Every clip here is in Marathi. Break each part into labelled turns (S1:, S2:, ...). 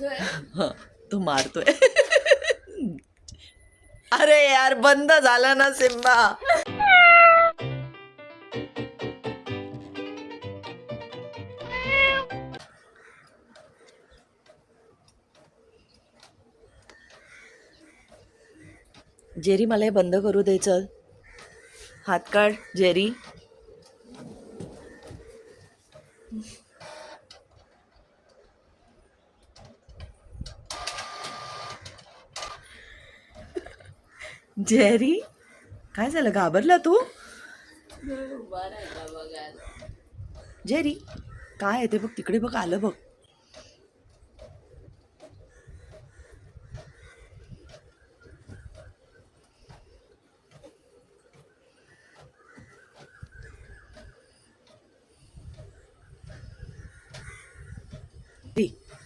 S1: हं, तो मारतोय. अरे यार बंद झाला ना सिम्बा. जेरी मला हे बंद करू दे. चल हात काढ जेरी. जेरी काय झालं, घाबरला तू? जेरी काय आहे ते बघ, तिकडे बघ, आलं बघ.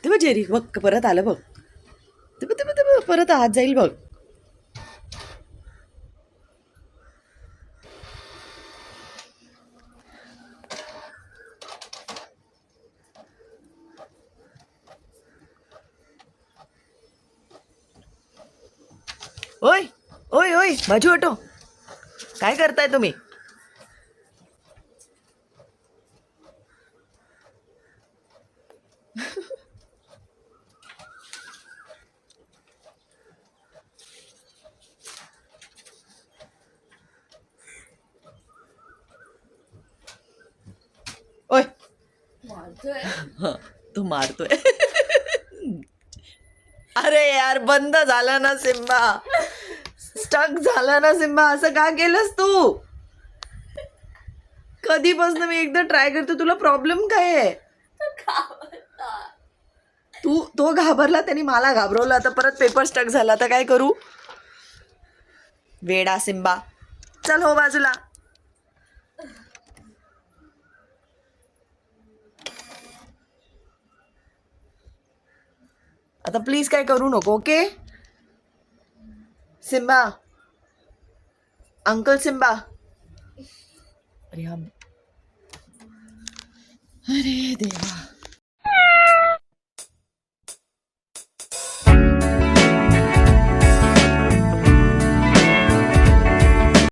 S1: ते बघ जेरी, बघ परत आलं बघ. ते बघ, ते बघ, ते बघ, परत आत जाईल बघ. ओय ओय ओय बाजू हटो. काय करताय तुम्ही? ओय हं, तो मारतोय. अरे यार बंद झाला ना सिम्बा. स्टक झाला ना सिम्बा. असं का केलंस तू? कधीपासून मी एकदा ट्राय करतो, तुला प्रॉब्लेम काय आहे? तो घाबरला, त्यांनी मला घाबरवलं. आता परत पेपर स्टक झाला, तर काय करू? वेडा सिम्बा, चल हो बाजूला. आता प्लीज काय करू नको, ओके? Simba, uncle Simba. अरे देवा.